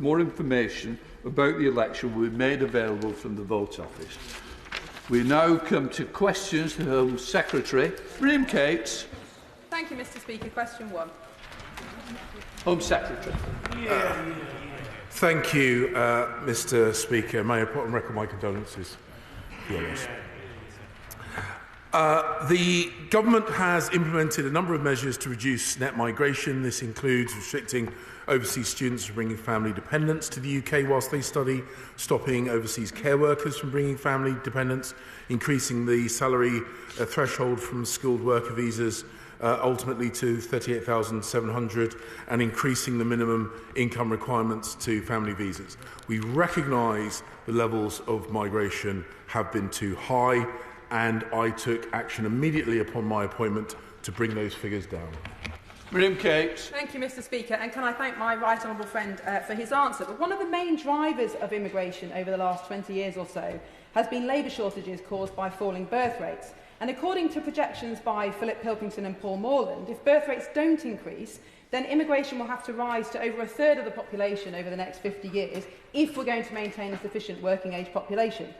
with more information about the election will be made available from the Vote Office. We now come to questions to the Home Secretary. Miriam Cates. Thank you, Mr Speaker. Question 1. Home Secretary. Thank you, Mr Speaker. May I put on record my condolences for your loss. The government has implemented a number of measures to reduce net migration. This includes restricting overseas students from bringing family dependents to the UK whilst they study, stopping overseas care workers from bringing family dependents, increasing the salary threshold from skilled worker visas ultimately to $38,700, and increasing the minimum income requirements to family visas. We recognise the levels of migration have been too high, and I took action immediately upon my appointment to bring those figures down. Miriam Cates. Thank you, Mr Speaker, and can I thank my right honourable friend for his answer. But one of the main drivers of immigration over the last 20 years or so has been labour shortages caused by falling birth rates. And according to projections by Philip Pilkington and Paul Morland, if birth rates don't increase, then immigration will have to rise to over a third of the population over the next 50 years if we're going to maintain a sufficient working age population.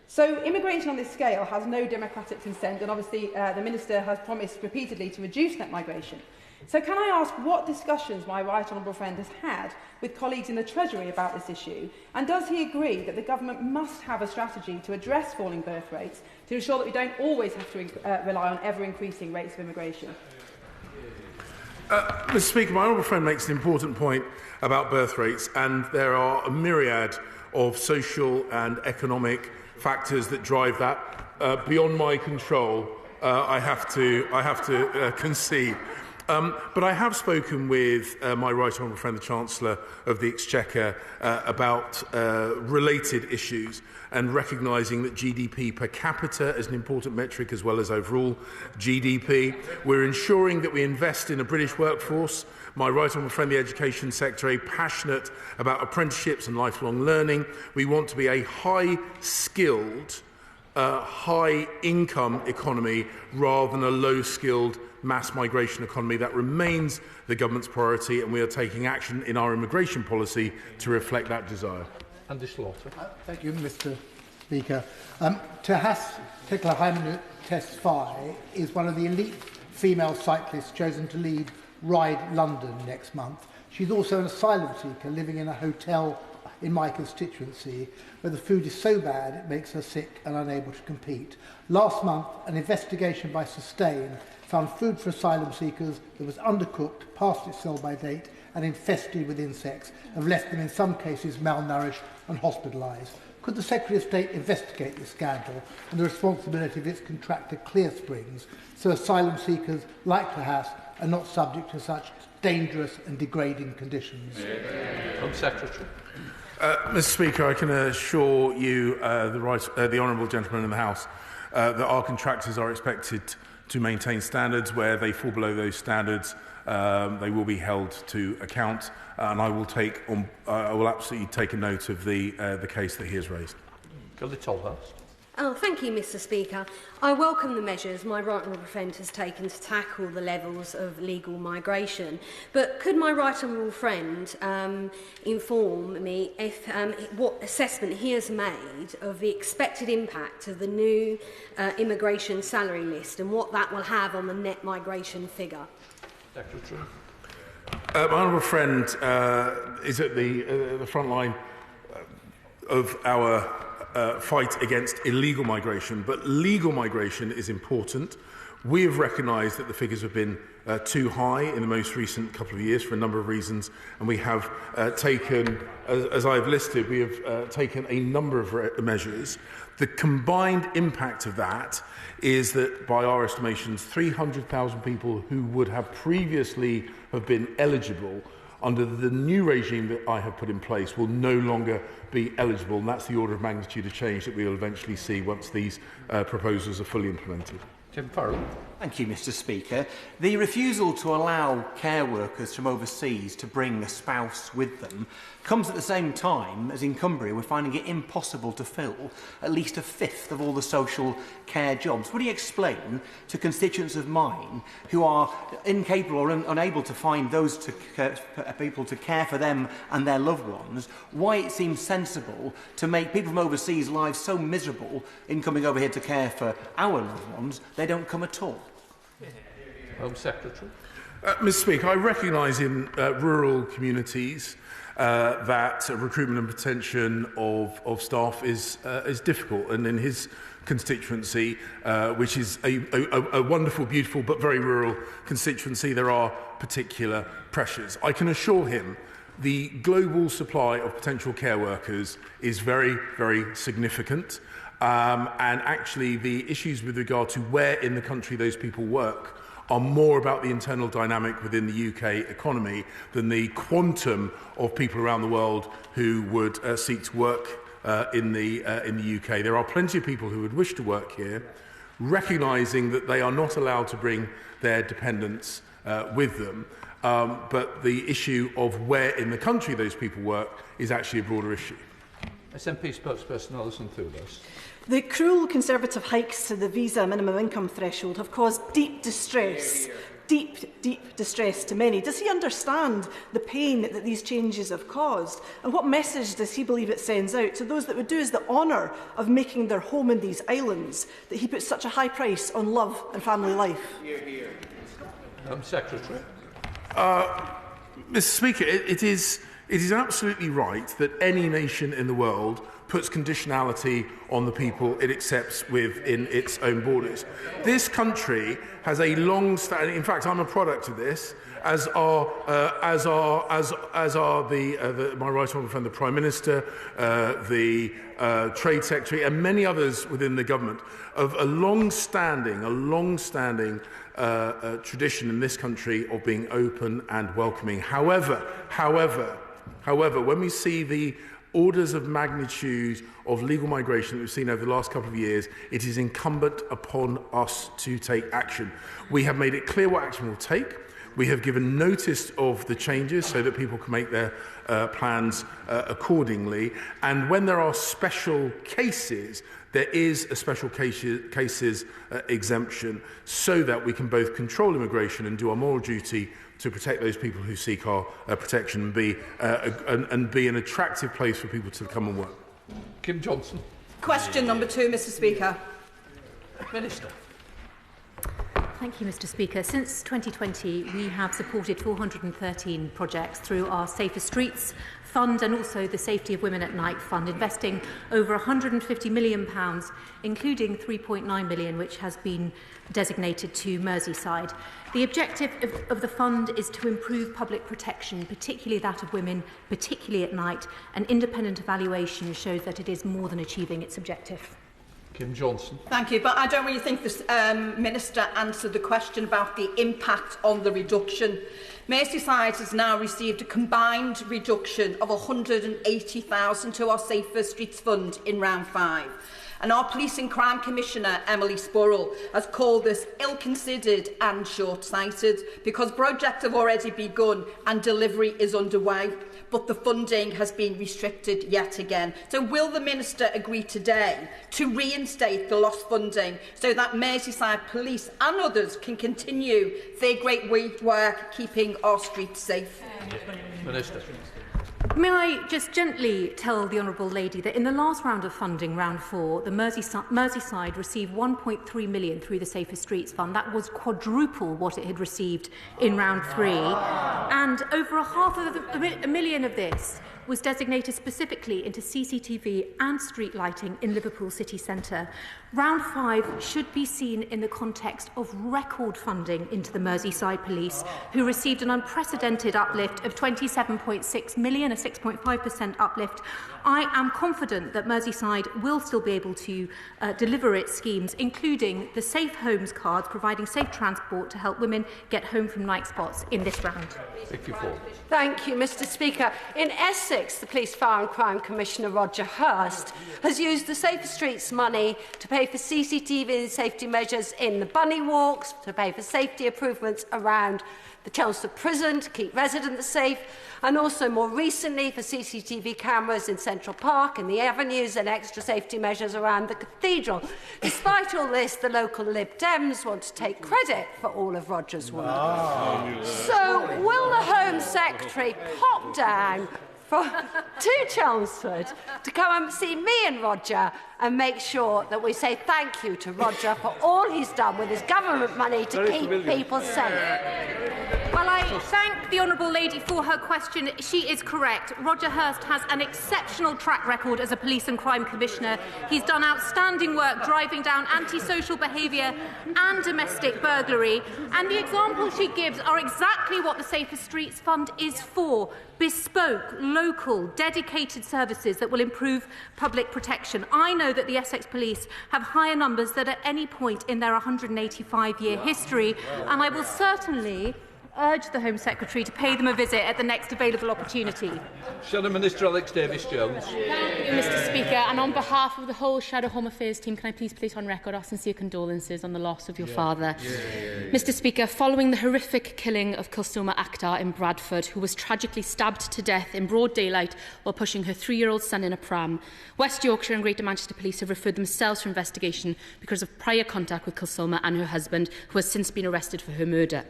So immigration on this scale has no democratic consent, and obviously the Minister has promised repeatedly to reduce net migration. So can I ask what discussions my right honourable friend has had with colleagues in the Treasury about this issue, and does he agree that the government must have a strategy to address falling birth rates to ensure that we don't always have to rely on ever-increasing rates of immigration? Mr Speaker, my honourable friend makes an important point about birth rates, and there are a myriad of social and economic factors that drive that. Beyond my control, I have to concede. But I have spoken with my right honourable friend, the Chancellor of the Exchequer, about related issues, and recognising that GDP per capita is an important metric as well as overall GDP. We're ensuring that we invest in a British workforce. My right honourable friend, the Education Secretary, passionate about apprenticeships and lifelong learning. We want to be a high-skilled, high-income economy rather than a low-skilled mass migration economy. That remains the government's priority, and we are taking action in our immigration policy to reflect that desire. Andy Slaughter. Thank you, Mr Speaker. Thewliss Tesfaye is one of the elite female cyclists chosen to lead Ride London next month. She's also an asylum seeker living in a hotel in my constituency where the food is so bad it makes her sick and unable to compete. Last month, an investigation by Sustain found food for asylum seekers that was undercooked, past its sell-by date and infested with insects, have left them in some cases malnourished and hospitalised. Could the Secretary of State investigate this scandal and the responsibility of its contractor Clear Springs so asylum seekers like Thewliss are not subject to such dangerous and degrading conditions? Home Secretary. Mr Speaker, I can assure you, the honourable gentleman in the House, that our contractors are expected to maintain standards. Where they fall below those standards, they will be held to account, and I will absolutely take a note of the case that he has raised. Tolhurst. Thank you, Mr Speaker. I welcome the measures my right honourable friend has taken to tackle the levels of legal migration. But could my right honourable friend inform me if what assessment he has made of the expected impact of the new immigration salary list and what that will have on the net migration figure? Secretary. My honourable friend is at the front line of our fight against illegal migration, but legal migration is important. We have recognised that the figures have been too high in the most recent couple of years for a number of reasons, and we have taken, as I have listed, we have taken a number of measures. The combined impact of that is that, by our estimations, 300,000 people who would have previously have been eligible under the new regime that I have put in place will no longer be eligible, and that's the order of magnitude of change that we will eventually see once these proposals are fully implemented. Farron. Thank you, Mr. Speaker. The refusal to allow care workers from overseas to bring a spouse with them comes at the same time as in Cumbria we're finding it impossible to fill at least a fifth of all the social care jobs. Would you explain to constituents of mine who are incapable or unable to find those people to care for them and their loved ones why it seems sensible to make people from overseas lives so miserable in coming over here to care for our loved ones they don't come at all? Home Secretary. Mr. Speaker, I recognise in rural communities that recruitment and retention of staff is difficult, and in his constituency, which is a wonderful, beautiful but very rural constituency, there are particular pressures. I can assure him the global supply of potential care workers is very, very significant, and actually the issues with regard to where in the country those people work are more about the internal dynamic within the UK economy than the quantum of people around the world who would seek to work in the UK. There are plenty of people who would wish to work here, recognising that they are not allowed to bring their dependents with them. But the issue of where in the country those people work is actually a broader issue. SNP spokesperson Alison Thewliss. The cruel Conservative hikes to the visa minimum income threshold have caused deep distress, deep distress to many. Does he understand the pain that these changes have caused? And what message does he believe it sends out to those that would do us the honour of making their home in these islands, that he puts such a high price on love and family life? Secretary. Mr. Speaker, it is absolutely right that any nation in the world puts conditionality on the people it accepts within its own borders. This country has a long-standing. In fact, I'm a product of this, as are my right honourable friend, the Prime Minister, the Trade Secretary, and many others within the government, of a long-standing tradition in this country of being open and welcoming. However, when we see the orders of magnitude of legal migration that we've seen over the last couple of years, it is incumbent upon us to take action. We have made it clear what action we'll take. We have given notice of the changes so that people can make their plans accordingly. And when there are special cases, there is a special cases exemption so that we can both control immigration and do our moral duty to protect those people who seek our protection and be an attractive place for people to come and work. Kim Johnson. Question number 2, Mr. Speaker. Minister. Thank you, Mr. Speaker. Since 2020, we have supported 413 projects through our Safer Streets Fund and also the Safety of Women at Night Fund, investing over £150 million, including £3.9 million, which has been designated to Merseyside. The objective of the fund is to improve public protection, particularly that of women, particularly at night. An independent evaluation shows that it is more than achieving its objective. Kim Johnson. Thank you, but I don't really think the Minister answered the question about the impact on the reduction. Merseyside has now received a combined reduction of £180,000 to our Safer Streets Fund in round 5. And our Police and Crime Commissioner, Emily Spurrell, has called this ill-considered and short-sighted because projects have already begun and delivery is underway, but the funding has been restricted yet again. So will the Minister agree today to reinstate the lost funding so that Merseyside Police and others can continue their great work keeping our streets safe? Minister. May I just gently tell the Honourable Lady that in the last round of funding, round 4, the Merseyside received £1.3 million through the Safer Streets Fund. That was quadruple what it had received in round 3. And over £500,000 of this was designated specifically into CCTV and street lighting in Liverpool city centre. Round 5 should be seen in the context of record funding into the Merseyside Police, who received an unprecedented uplift of £27.6 million, a 6.5% uplift. I am confident that Merseyside will still be able to deliver its schemes, including the Safe Homes cards, providing safe transport to help women get home from night spots in this round. Thank you, Mr. Speaker. In essence, Essex, the Police, Fire and Crime Commissioner Roger Hurst has used the Safer Streets money to pay for CCTV and safety measures in the bunny walks, to pay for safety improvements around the Chelmsford prison to keep residents safe, and also more recently for CCTV cameras in Central Park and the avenues and extra safety measures around the cathedral. Despite all this, the local Lib Dems want to take credit for all of Roger's work. So will the Home Secretary pop down to Chelmsford to come and see me and Roger and make sure that we say thank you to Roger for all he's done with his government money to keep people safe? Well, I thank the Honourable Lady for her question. She is correct. Roger Hurst has an exceptional track record as a Police and Crime Commissioner. He's done outstanding work driving down antisocial behaviour and domestic burglary. And the examples she gives are exactly what the Safer Streets Fund is for. Bespoke, local, dedicated services that will improve public protection. I know that the Essex Police have higher numbers than at any point in their 185-year history, and I will certainly urge the Home Secretary to pay them a visit at the next available opportunity. Shadow Minister Alex Davis-Jones. Thank you, Mr Speaker. And on behalf of the whole Shadow Home Affairs team, can I please place on record our sincere condolences on the loss of your father. Mr Speaker, following the horrific killing of Kulsuma Akhtar in Bradford, who was tragically stabbed to death in broad daylight while pushing her 3-year-old son in a pram, West Yorkshire and Greater Manchester Police have referred themselves for investigation because of prior contact with Kulsuma and her husband, who has since been arrested for her murder.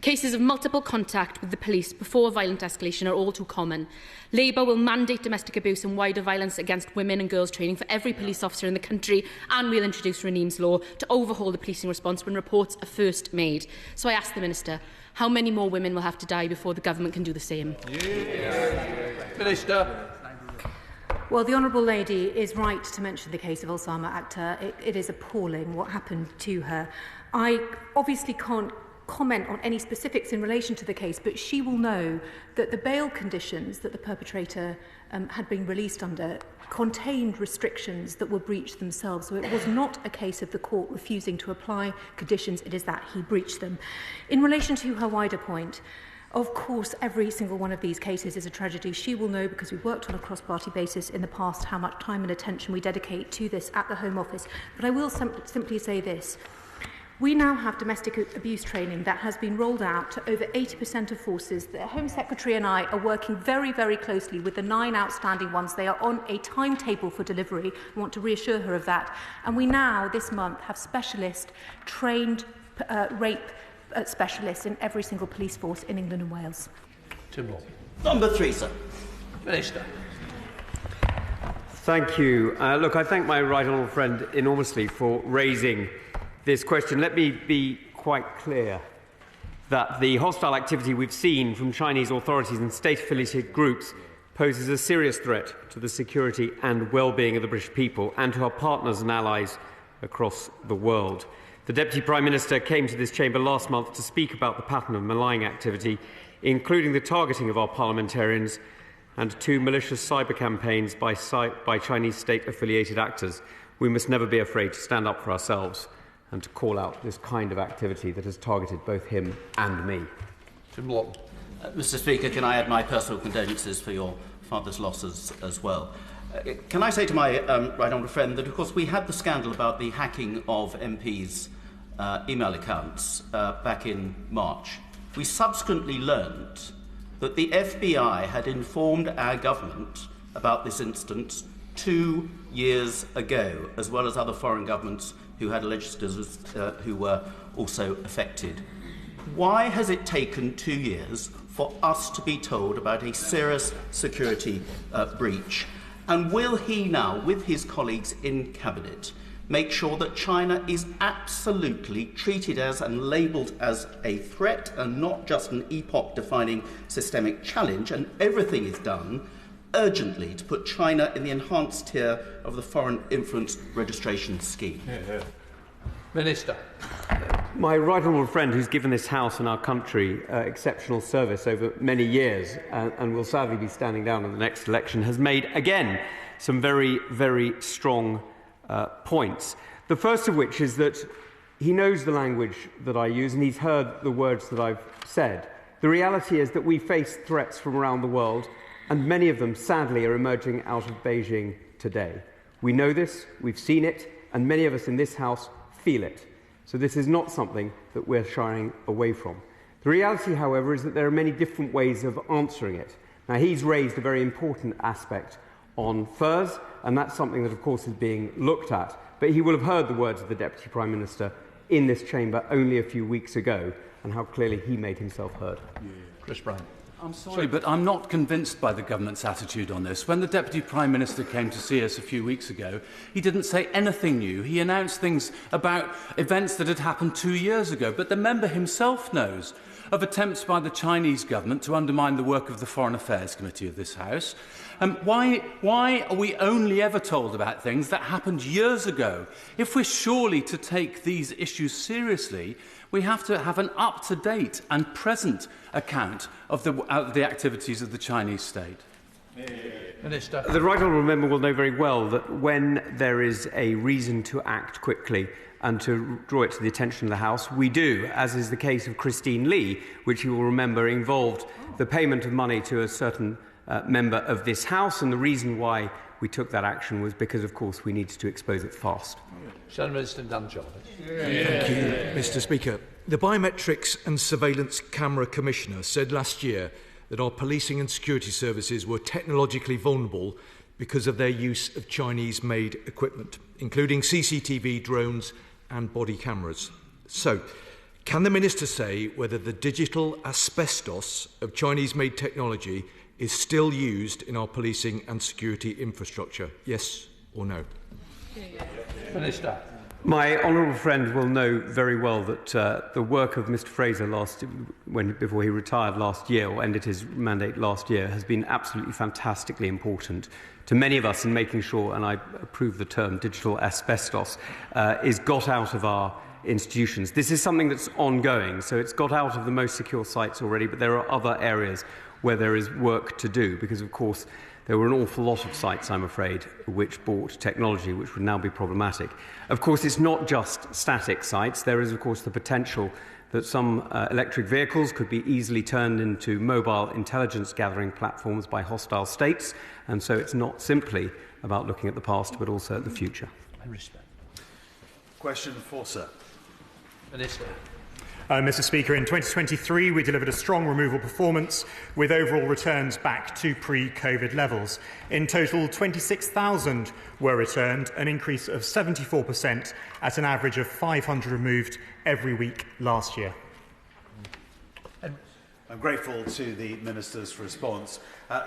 Cases of multiple contact with the police before violent escalation are all too common. Labour will mandate domestic abuse and wider violence against women and girls training for every police officer in the country, and we'll introduce Raneem's law to overhaul the policing response when reports are first made. So I ask the Minister, how many more women will have to die before the government can do the same? Minister. Well, the Honourable Lady is right to mention the case of Ulsama Akhtar. It is appalling what happened to her. I obviously can't comment on any specifics in relation to the case, but she will know that the bail conditions that the perpetrator had been released under contained restrictions that were breached themselves. So it was not a case of the court refusing to apply conditions, it is that he breached them. In relation to her wider point, of course, every single one of these cases is a tragedy. She will know, because we've worked on a cross-party basis in the past, how much time and attention we dedicate to this at the Home Office. But I will simply say this. We now have domestic abuse training that has been rolled out to over 80% of forces. The Home Secretary and I are working very, very closely with the 9 outstanding ones. They are on a timetable for delivery. I want to reassure her of that. And we now, this month, have specialist trained rape specialists in every single police force in England and Wales. Tim Law. Number 3, sir. Minister. Thank you. Look, I thank my right honourable friend enormously for raising this question. Let me be quite clear that the hostile activity we've seen from Chinese authorities and state-affiliated groups poses a serious threat to the security and well-being of the British people and to our partners and allies across the world. The Deputy Prime Minister came to this chamber last month to speak about the pattern of malign activity, including the targeting of our parliamentarians and 2 malicious cyber campaigns by Chinese state-affiliated actors. We must never be afraid to stand up for ourselves and to call out this kind of activity that has targeted both him and me. Tim Lawton. Mr Speaker, can I add my personal condolences for your father's losses as well? Can I say to my right honourable friend that, of course, we had the scandal about the hacking of MPs' email accounts back in March. We subsequently learned that the FBI had informed our government about this incident 2 years ago, as well as other foreign governments who had legislators who were also affected. Why has it taken 2 years for us to be told about a serious security breach? And will he now, with his colleagues in Cabinet, make sure that China is absolutely treated as and labelled as a threat and not just an epoch-defining systemic challenge, and everything is done urgently to put China in the enhanced tier of the Foreign Influence Registration Scheme? Minister. My right honourable friend, who's given this House and our country exceptional service over many years and will sadly be standing down in the next election, has made, again, some very, very strong points. The first of which is that he knows the language that I use and he's heard the words that I've said. The reality is that we face threats from around the world and many of them, sadly, are emerging out of Beijing today. We know this, we've seen it, and many of us in this House feel it. So this is not something that we're shying away from. The reality, however, is that there are many different ways of answering it. Now, he's raised a very important aspect on furs, and that's something that, of course, is being looked at. But he will have heard the words of the Deputy Prime Minister in this chamber only a few weeks ago, and how clearly he made himself heard. Chris Brown. I'm sorry, but I'm not convinced by the government's attitude on this. When the Deputy Prime Minister came to see us a few weeks ago, he didn't say anything new. He announced things about events that had happened 2 years ago, but the member himself knows of attempts by the Chinese government to undermine the work of the Foreign Affairs Committee of this House. Why are we only ever told about things that happened years ago? If we're surely to take these issues seriously, we have to have an up-to-date and present account of the activities of the Chinese state. Minister. The Right Honourable Member will know very well that when there is a reason to act quickly and to draw it to the attention of the House, we do, as is the case of Christine Lee, which you will remember involved the payment of money to a certain member of this House, and the reason why we took that action was because, of course, we needed to expose it fast. Senator Minister Dan Jarvis. Thank you, Mr. Speaker. The Biometrics and Surveillance Camera Commissioner said last year that our policing and security services were technologically vulnerable because of their use of Chinese-made equipment, including CCTV, drones and body cameras. So, can the Minister say whether the digital asbestos of Chinese-made technology is still used in our policing and security infrastructure? Yes or no? Minister. My honourable friend will know very well that the work of Mr Fraser before he retired last year, or ended his mandate last year, has been absolutely fantastically important to many of us in making sure, and I approve the term digital asbestos, is got out of our institutions. This is something that's ongoing, so it's got out of the most secure sites already, but there are other areas where there is work to do, because, of course, there were an awful lot of sites, I'm afraid, which bought technology which would now be problematic. Of course, it's not just static sites. There is, of course, the potential that some electric vehicles could be easily turned into mobile intelligence-gathering platforms by hostile states, and so it's not simply about looking at the past, but also at the future. I respect. Question 4, sir. Minister. Mr Speaker, in 2023 we delivered a strong removal performance with overall returns back to pre-COVID levels. In total, 26,000 were returned, an increase of 74% at an average of 500 removed every week last year. I'm grateful to the Minister's response.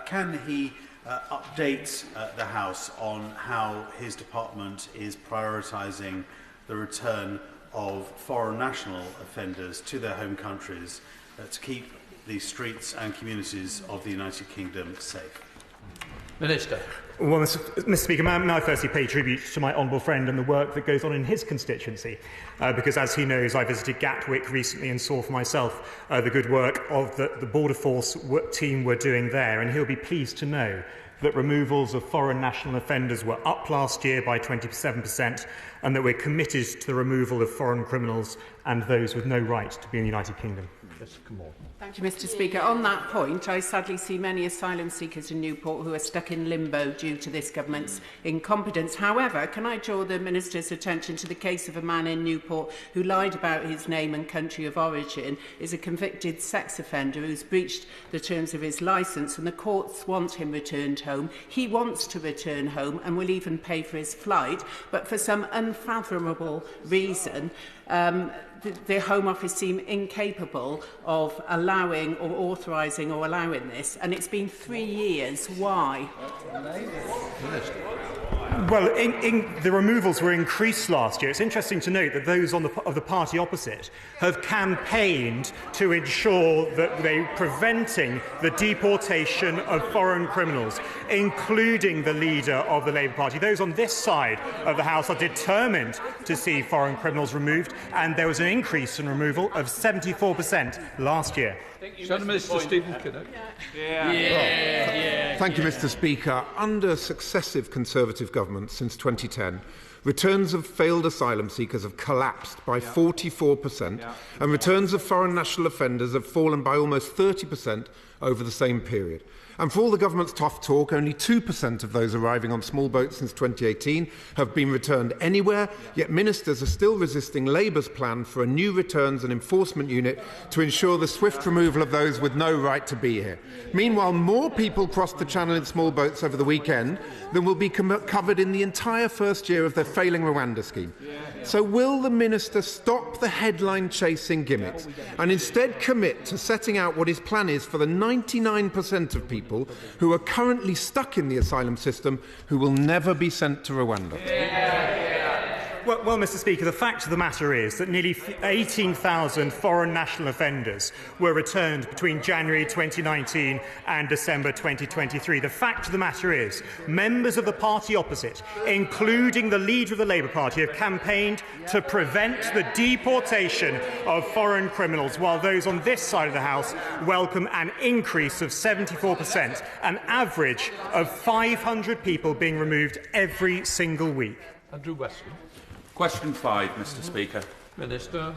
Can he update the House on how his department is prioritising the return of foreign national offenders to their home countries to keep the streets and communities of the United Kingdom safe? Minister. Well, Mr Speaker, may I firstly pay tribute to my honourable friend and the work that goes on in his constituency, because, as he knows, I visited Gatwick recently and saw for myself the good work of the Border Force team were doing there, and he'll be pleased to know that removals of foreign national offenders were up last year by 27%, and that we're committed to the removal of foreign criminals and those with no right to be in the United Kingdom. Yes, come on. Thank you, Mr Speaker. On that point, I sadly see many asylum seekers in Newport who are stuck in limbo due to this government's incompetence. However, can I draw the Minister's attention to the case of a man in Newport who lied about his name and country of origin, is a convicted sex offender who's breached the terms of his licence, and the courts want him returned home. He wants to return home and will even pay for his flight, but for some unfathomable reason, the Home Office seem incapable of allowing or authorising or allowing this, and it's been 3 years. Why? Well, the removals were increased last year. It's interesting to note that those of the party opposite have campaigned to ensure that they're preventing the deportation of foreign criminals, including the leader of the Labour Party. Those on this side of the House are determined to see foreign criminals removed, and there was an increase in removal of 74% last year. Minister Stephen Kinnock. Thank you, Mr Speaker. Under successive Conservative governments since 2010, returns of failed asylum seekers have collapsed by 44%, and returns of foreign national offenders have fallen by almost 30% over the same period. And for all the government's tough talk, only 2% of those arriving on small boats since 2018 have been returned anywhere, yet ministers are still resisting Labour's plan for a new returns and enforcement unit to ensure the swift removal of those with no right to be here. Meanwhile, more people crossed the Channel in small boats over the weekend than will be covered in the entire first year of their failing Rwanda scheme. So will the minister stop the headline-chasing gimmicks and instead commit to setting out what his plan is for the 99% of people who are currently stuck in the asylum system who will never be sent to Rwanda? Well, Mr. Speaker, the fact of the matter is that nearly 18,000 foreign national offenders were returned between January 2019 and December 2023. The fact of the matter is members of the party opposite, including the leader of the Labour Party, have campaigned to prevent the deportation of foreign criminals, while those on this side of the House welcome an increase of 74%, an average of 500 people being removed every single week. Andrew Weston. Question 5, Mr. Speaker. Minister.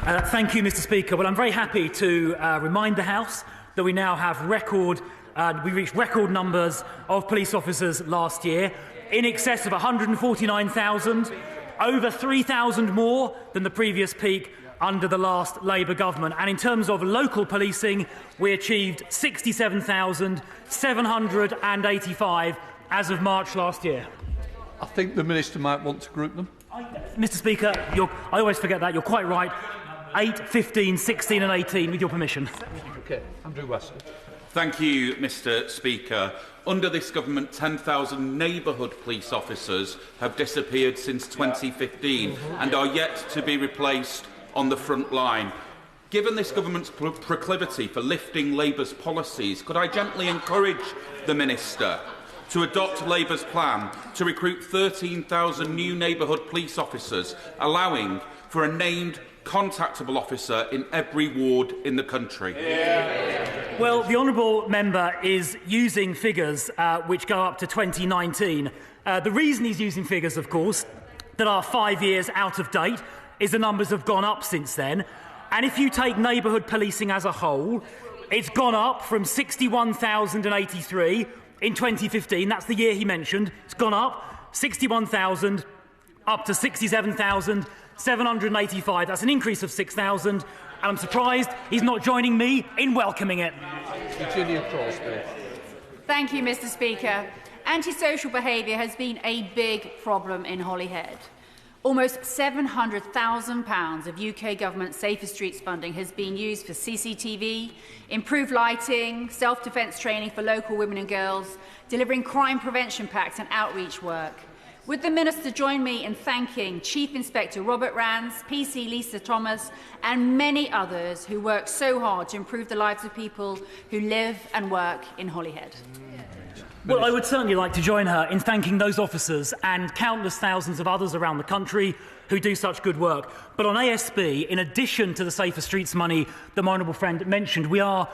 Thank you, Mr. Speaker. Well, I'm very happy to remind the House that we now have we reached record numbers of police officers last year, in excess of 149,000, over 3,000 more than the previous peak under the last Labour government. And in terms of local policing, we achieved 67,785 as of March last year. I think the Minister might want to group them. Mr. Speaker, I always forget that. You're quite right. 8, 15, 16 and 18, with your permission. OK. Andrew Weston. Thank you, Mr. Speaker. Under this government, 10,000 neighbourhood police officers have disappeared since 2015 and are yet to be replaced on the front line. Given this government's proclivity for lifting Labour's policies, could I gently encourage the Minister to adopt Labour's plan to recruit 13,000 new neighbourhood police officers, allowing for a named contactable officer in every ward in the country? Well, the honourable member is using figures which go up to 2019. The reason he's using figures, of course, that are 5 years out of date is the numbers have gone up since then. And if you take neighbourhood policing as a whole, it's gone up from 61,083 in 2015, that's the year he mentioned. It's gone up 61,000 up to 67,785. That's an increase of 6,000, and I'm surprised he's not joining me in welcoming it. Thank you, Mr. Speaker. Antisocial behaviour has been a big problem in Holyhead. Almost £700,000 of UK government Safer Streets funding has been used for CCTV, improved lighting, self-defence training for local women and girls, delivering crime prevention packs and outreach work. Would the Minister join me in thanking Chief Inspector Robert Rands, PC Lisa Thomas and many others who work so hard to improve the lives of people who live and work in Holyhead? Well, I would certainly like to join her in thanking those officers and countless thousands of others around the country who do such good work. But on ASB, in addition to the Safer Streets money that my honourable friend mentioned, we are,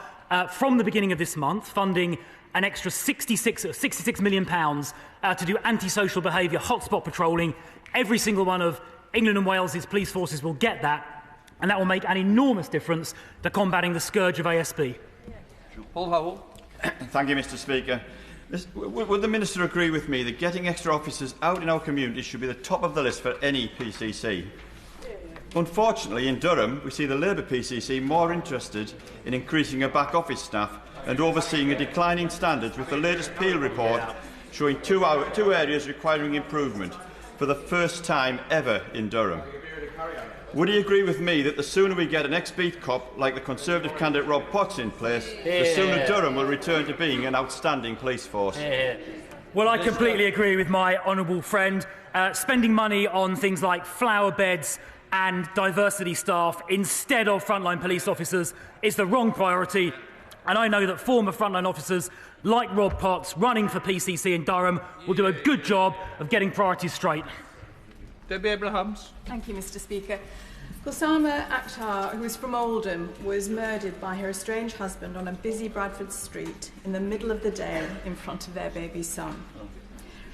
from the beginning of this month, funding an extra £66 million to do antisocial behaviour hotspot patrolling. Every single one of England and Wales's police forces will get that, and that will make an enormous difference to combating the scourge of ASB. Paul Howell. Thank you, Mr. Speaker. Would the Minister agree with me that getting extra officers out in our communities should be the top of the list for any PCC? Unfortunately, in Durham, we see the Labour PCC more interested in increasing her back office staff and overseeing a decline in standards, with the latest Peel report showing two areas requiring improvement for the first time ever in Durham. Would he agree with me that the sooner we get an ex-beat cop like the Conservative candidate Rob Potts in place, the sooner Durham will return to being an outstanding police force? Well, I completely agree with my honourable friend. Spending money on things like flower beds and diversity staff instead of frontline police officers is the wrong priority. And I know that former frontline officers like Rob Potts running for PCC in Durham will do a good job of getting priorities straight. Debbie Abrahams. Thank you, Mr. Speaker. Kusama Akhtar, who is from Oldham, was murdered by her estranged husband on a busy Bradford street in the middle of the day in front of their baby son.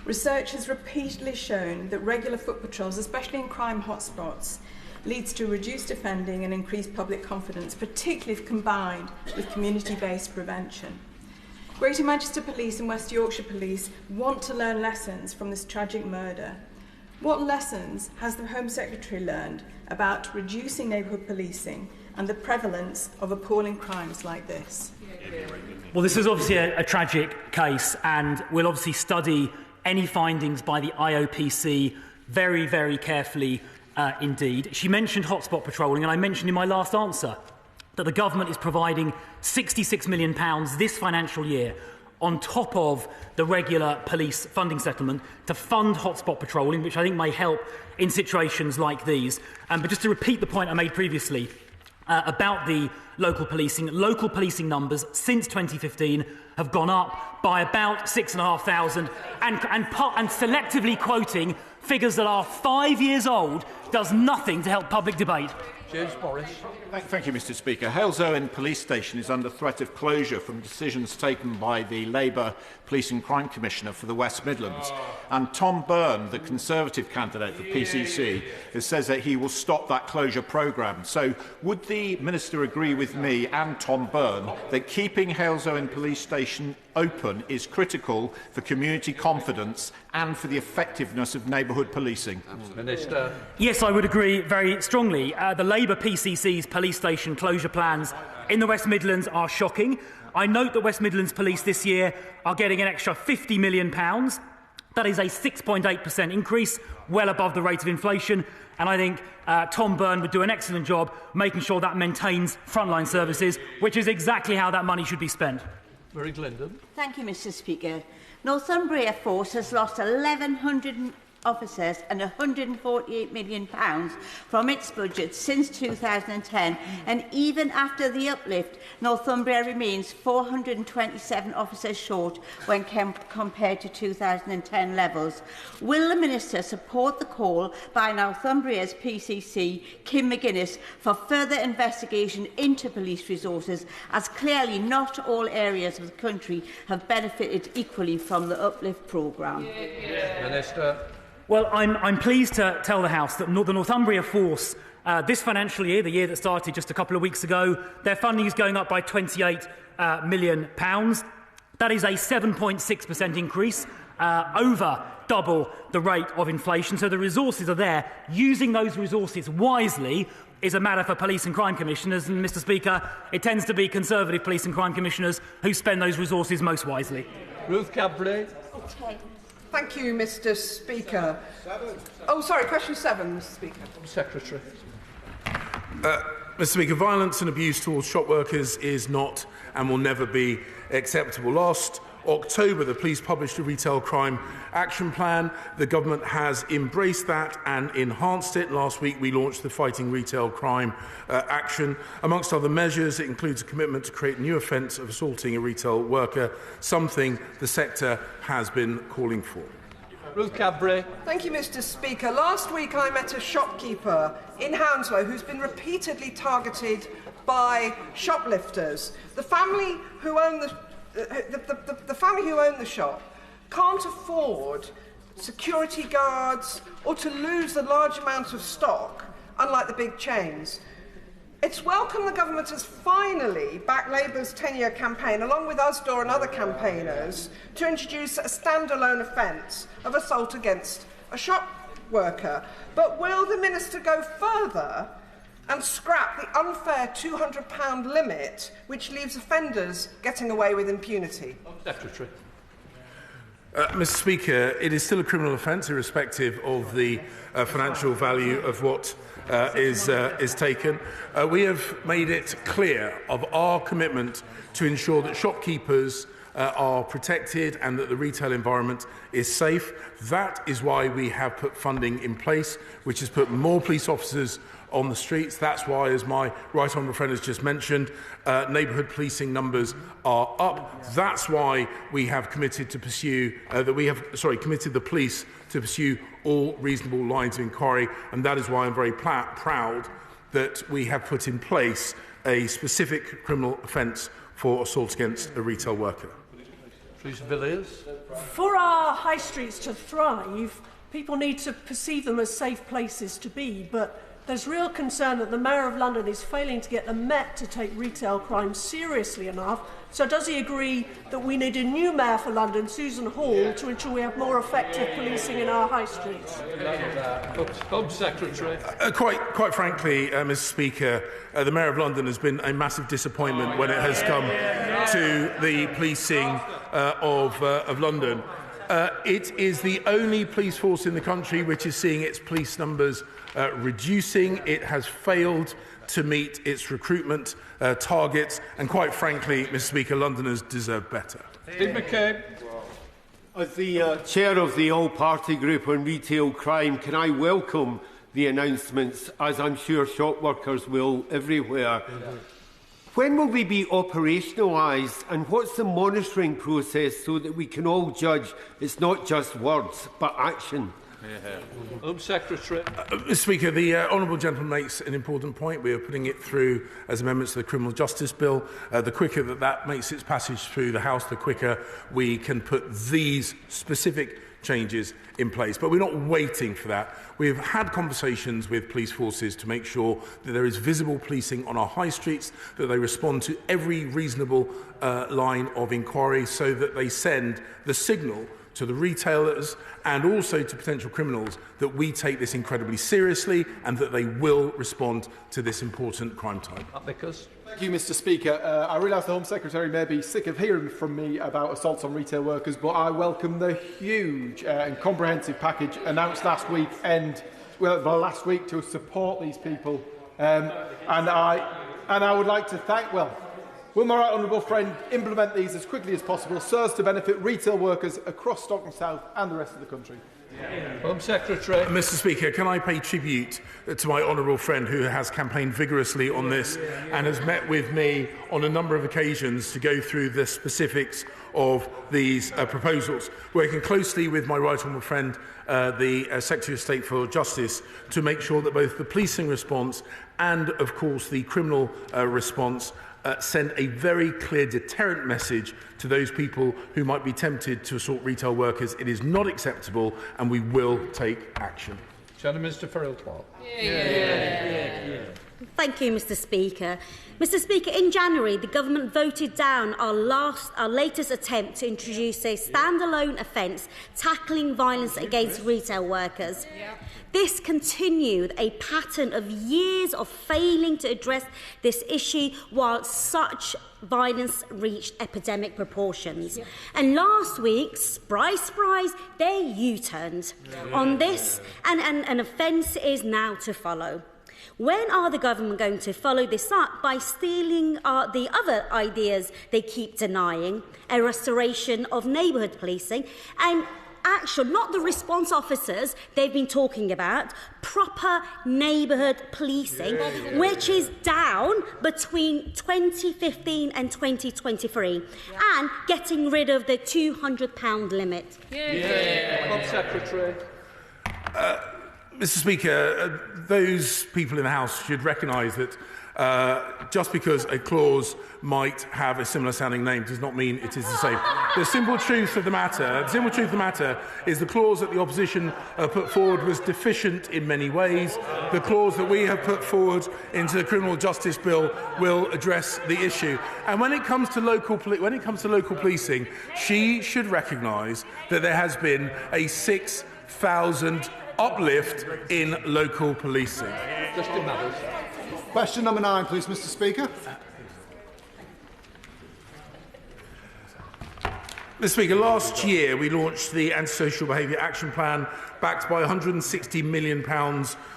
Research has repeatedly shown that regular foot patrols, especially in crime hotspots, leads to reduced offending and increased public confidence, particularly if combined with community-based prevention. Greater Manchester Police and West Yorkshire Police want to learn lessons from this tragic murder. What lessons has the Home Secretary learned about reducing neighbourhood policing and the prevalence of appalling crimes like this? Well, this is obviously a tragic case, and we'll obviously study any findings by the IOPC very, very carefully indeed. She mentioned hotspot patrolling, and I mentioned in my last answer that the government is providing £66 million this financial year on top of the regular police funding settlement to fund hotspot patrolling, which I think may help in situations like these. But just to repeat the point I made previously about the local policing numbers since 2015 have gone up by about 6,500, and selectively quoting figures that are 5 years old does nothing to help public debate. James Morris. Thank you, Mr. Speaker. Halesowen Police Station is under threat of closure from decisions taken by the Labour Police and Crime Commissioner for the West Midlands. And Tom Byrne, the Conservative candidate for PCC, has said that he will stop that closure programme. So would the Minister agree with me and Tom Byrne that keeping Halesowen Police Station open is critical for community confidence and for the effectiveness of neighbourhood policing? Minister. Yes, I would agree very strongly. The Labour PCC's police station closure plans in the West Midlands are shocking. I note that West Midlands Police this year are getting an extra £50 million. That is a 6.8% increase, well above the rate of inflation. And I think Tom Byrne would do an excellent job making sure that maintains frontline services, which is exactly how that money should be spent. Mary Glendon. Thank you, Mr. Speaker. Northumbria Force has lost 1,100 officers and £148 million from its budget since 2010, and even after the uplift, Northumbria remains 427 officers short when compared to 2010 levels. Will the Minister support the call by Northumbria's PCC, Kim McGuinness, for further investigation into police resources, as clearly not all areas of the country have benefited equally from the uplift programme? Minister. Well, I'm pleased to tell the House that the Northumbria Force, this financial year, the year that started just a couple of weeks ago, their funding is going up by £28 million. That is a 7.6% increase, over double the rate of inflation. So the resources are there. Using those resources wisely is a matter for police and crime commissioners. And, Mr. Speaker, it tends to be Conservative police and crime commissioners who spend those resources most wisely. Ruth Cadbury. Thank you, Mr. Speaker. Oh, sorry, question 7, Mr. Speaker. Secretary. Mr. Speaker, violence and abuse towards shop workers is not and will never be acceptable. Last October, the police published a retail crime action plan. The government has embraced that and enhanced it. Last week, we launched the Fighting Retail Crime Action. Amongst other measures, it includes a commitment to create a new offence of assaulting a retail worker, something the sector has been calling for. Ruth Cadbury. Thank you, Mr. Speaker. Last week, I met a shopkeeper in Hounslow who's been repeatedly targeted by shoplifters. The family who own the family who own the shop can't afford security guards or to lose the large amount of stock, unlike the big chains. It's welcome the government has finally backed Labour's 10-year campaign, along with Usdaw and other campaigners, to introduce a standalone offence of assault against a shop worker. But will the Minister go further and scrap the unfair £200 limit, which leaves offenders getting away with impunity? Secretary. Mr. Speaker, it is still a criminal offence, irrespective of the financial value of what is taken. We have made it clear of our commitment to ensure that shopkeepers are protected and that the retail environment is safe. That is why we have put funding in place, which has put more police officers on the streets. That's why, as my right honourable friend has just mentioned, neighbourhood policing numbers are up. That's why we have committed to pursue committed the police to pursue all reasonable lines of inquiry, and that is why I'm very proud that we have put in place a specific criminal offence for assault against a retail worker. For our high streets to thrive, people need to perceive them as safe places to be, but there's real concern that the Mayor of London is failing to get the Met to take retail crime seriously enough. So does he agree that we need a new Mayor for London, Susan Hall, to ensure we have more effective policing in our high streets? Home Secretary. Quite frankly, Mr. Speaker, the Mayor of London has been a massive disappointment when it has come to the policing of London. It is the only police force in the country which is seeing its police numbers reducing. It has failed to meet its recruitment targets, and quite frankly, Mr. Speaker, Londoners deserve better. Steve McCabe. As the chair of the all-party group on retail crime, can I welcome the announcements, as I'm sure shop workers will everywhere? When will they be operationalised, and what's the monitoring process so that we can all judge it's not just words but action? Home Secretary. Mr. Speaker, the honourable gentleman makes an important point. We are putting it through as amendments to the Criminal Justice Bill. The quicker that makes its passage through the House, the quicker we can put these specific changes in place. But we're not waiting for that. We've had conversations with police forces to make sure that there is visible policing on our high streets, that they respond to every reasonable line of inquiry, so that they send the signal to the retailers and also to potential criminals that we take this incredibly seriously and that they will respond to this important crime type. Thank you, Mr. Speaker. I realise the Home Secretary may be sick of hearing from me about assaults on retail workers, but I welcome the huge and comprehensive package announced last week last week to support these people. And I would like to thank, will my right honourable friend implement these as quickly as possible so as to benefit retail workers across Stockton South and the rest of the country? Home Secretary. Mr. Speaker, can I pay tribute to my honourable friend who has campaigned vigorously on this and has met with me on a number of occasions to go through the specifics of these proposals, working closely with my right honourable friend, the Secretary of State for Justice, to make sure that both the policing response and, of course, the criminal response send a very clear deterrent message to those people who might be tempted to assault retail workers. It is not acceptable, and we will take action. Mr. Farrell-Clark. Thank you, Mr. Speaker. Mr. Speaker, in January, the government voted down our latest attempt to introduce a standalone offence tackling violence against retail workers. This continued a pattern of years of failing to address this issue while such violence reached epidemic proportions. And last week, surprise, they U-turned on this, and an offence is now to follow. When are the government going to follow this up by stealing the other ideas they keep denying, a restoration of neighbourhood policing, and actual, not the response officers they've been talking about, proper neighbourhood policing, which is down between 2015 and 2023, and getting rid of the £200 limit. Home Secretary. Mr. Speaker, those people in the House should recognise that just because a clause might have a similar sounding name does not mean it is the same. The simple truth of the matter is the clause that the opposition put forward was deficient in many ways. The clause that we have put forward into the Criminal Justice Bill will address the issue. And when it comes to local policing, she should recognise that there has been a 6,000 uplift in local policing. Question number 9, please, Mr. Speaker. Mr. Speaker, last year we launched the Antisocial Behaviour Action Plan, backed by £160 million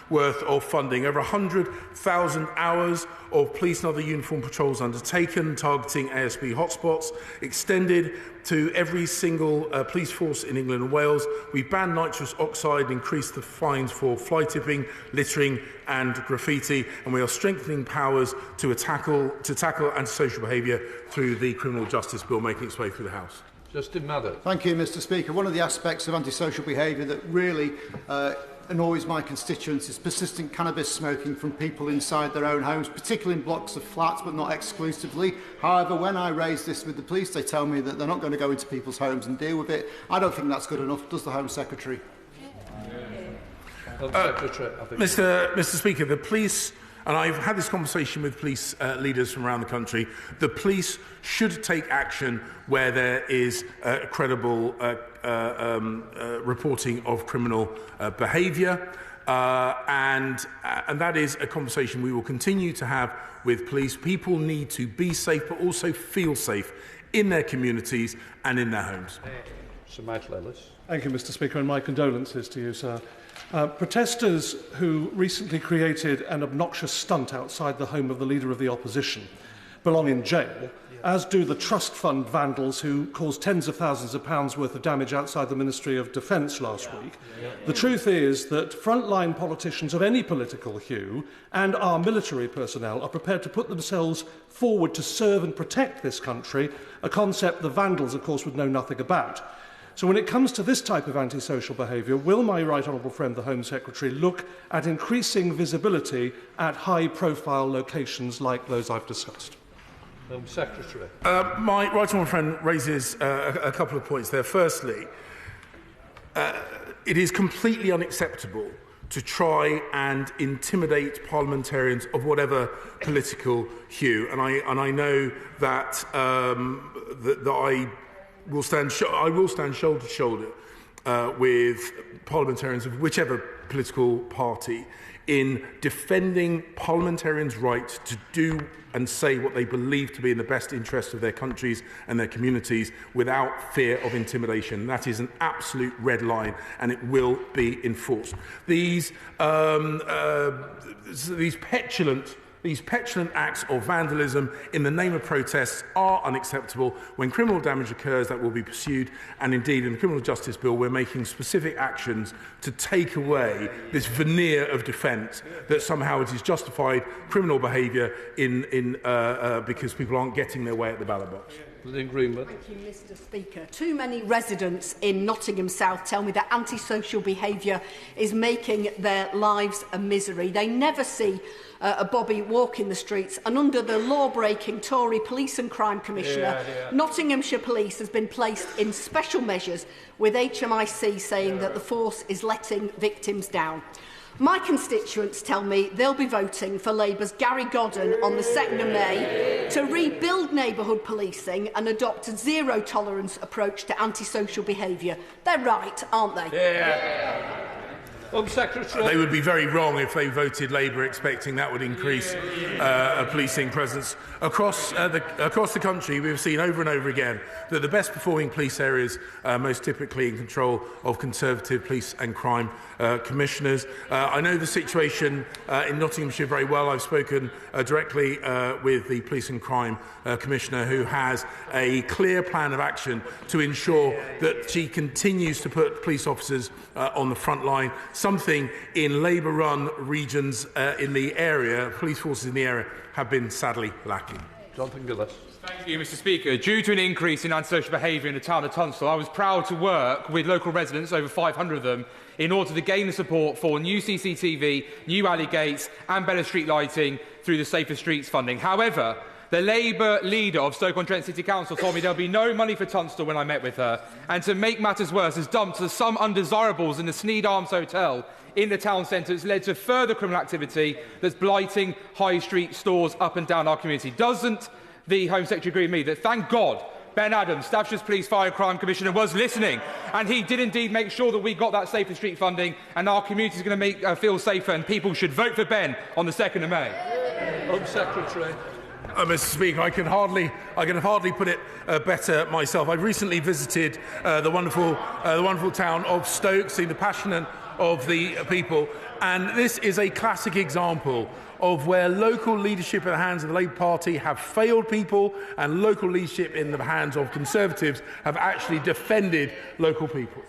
worth of funding. Over 100,000 hours of police and other uniformed patrols undertaken, targeting ASB hotspots, extended to every single police force in England and Wales. We banned nitrous oxide, increased the fines for fly tipping, littering and graffiti, and we are strengthening powers to tackle antisocial behaviour through the Criminal Justice Bill making its way through the House. Justin Mather. Thank you, Mr. Speaker. One of the aspects of antisocial behaviour that really annoys my constituents is persistent cannabis smoking from people inside their own homes, particularly in blocks of flats, but not exclusively. However, when I raise this with the police, they tell me that they're not going to go into people's homes and deal with it. I don't think that's good enough. Does the Home Secretary? Mr. Speaker, the police, and I've had this conversation with police leaders from around the country, the police should take action where there is credible reporting of criminal behaviour. And that is a conversation we will continue to have with police. People need to be safe, but also feel safe in their communities and in their homes. Sir Michael Ellis. Thank you, Mr. Speaker, and my condolences to you, sir. Protesters who recently created an obnoxious stunt outside the home of the Leader of the Opposition belong in jail, as do the trust fund vandals who caused tens of thousands of pounds worth of damage outside the Ministry of Defence last week. The truth is that frontline politicians of any political hue and our military personnel are prepared to put themselves forward to serve and protect this country, a concept the vandals, of course, would know nothing about. So when it comes to this type of antisocial behaviour, will my right honourable friend, the Home Secretary, look at increasing visibility at high-profile locations like those I've discussed? Home Secretary. My right honourable friend raises a couple of points there. Firstly, it is completely unacceptable to try and intimidate parliamentarians of whatever political hue, and I know that I will stand shoulder to shoulder with parliamentarians of whichever political party in defending parliamentarians' right to do and say what they believe to be in the best interest of their countries and their communities without fear of intimidation. That is an absolute red line, and it will be enforced. These petulant acts of vandalism in the name of protests are unacceptable. When criminal damage occurs, that will be pursued. And indeed, in the Criminal Justice Bill, we're making specific actions to take away this veneer of defence that somehow it is justified criminal behaviour because people aren't getting their way at the ballot box. Thank you, Mr. Speaker. Too many residents in Nottingham South tell me that antisocial behaviour is making their lives a misery. They never see a Bobby walk in the streets, and under the law-breaking Tory Police and Crime Commissioner, Nottinghamshire Police has been placed in special measures, with HMIC saying that the force is letting victims down. My constituents tell me they'll be voting for Labour's Gary Godden on the 2nd of May to rebuild neighbourhood policing and adopt a zero-tolerance approach to antisocial behaviour. They're right, aren't they? Yeah. Home Secretary. They would be very wrong if they voted Labour expecting that would increase a policing presence. Across the country, we've seen over and over again that the best performing police areas are most typically in control of Conservative police and crime commissioners. I know the situation in Nottinghamshire very well. I've spoken directly with the Police and Crime Commissioner, who has a clear plan of action to ensure that she continues to put police officers on the front line, something in Labour-run regions in the area, police forces in the area, have been sadly lacking. Jonathan Gillis. Thank you, Mr. Speaker. Due to an increase in antisocial behaviour in the town of Tunstall, I was proud to work with local residents, over 500 of them, in order to gain the support for new CCTV, new alley gates and better street lighting through the Safer Streets funding. However, the Labour leader of Stoke-on-Trent City Council told me there'll be no money for Tunstall when I met with her, and to make matters worse, has dumped some undesirables in the Sneed Arms Hotel in the town centre. It's led to further criminal activity that's blighting high street stores up and down our community. Doesn't the Home Secretary agree with me that, thank God, Ben Adams, Staffordshire Police Fire and Crime Commissioner, was listening, and he did indeed make sure that we got that Safer Street funding, and our community is going to feel safer, and people should vote for Ben on the 2nd of May. Home Secretary. Mr. Speaker, I can hardly put it better myself. I've recently visited the wonderful town of Stoke, seen the passion of the people, and this is a classic example of where local leadership in the hands of the Labour Party have failed people, and local leadership in the hands of Conservatives have actually defended local people.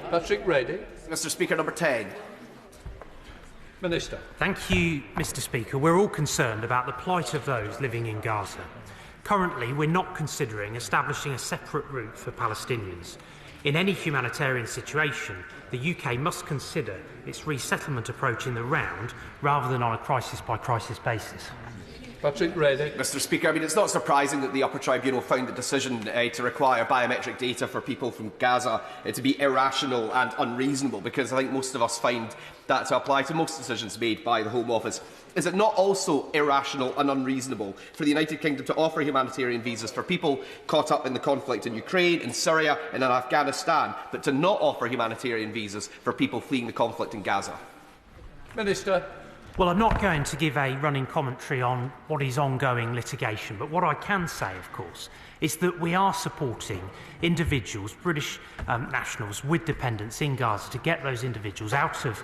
Patrick Ready. Mr. Speaker, number 10. Minister. Thank you, Mr. Speaker. We're all concerned about the plight of those living in Gaza. Currently, we're not considering establishing a separate route for Palestinians. In any humanitarian situation, the UK must consider its resettlement approach in the round rather than on a crisis-by-crisis basis. Patrick Ready. Mr Speaker, it's not surprising that the Upper Tribunal found the decision to require biometric data for people from Gaza to be irrational and unreasonable, because I think most of us find that to apply to most decisions made by the Home Office. Is it not also irrational and unreasonable for the United Kingdom to offer humanitarian visas for people caught up in the conflict in Ukraine, in Syria and in Afghanistan, but to not offer humanitarian visas for people fleeing the conflict in Gaza? Minister. Well, I'm not going to give a running commentary on what is ongoing litigation, but what I can say, of course, is that we are supporting individuals, British nationals with dependents in Gaza, to get those individuals out of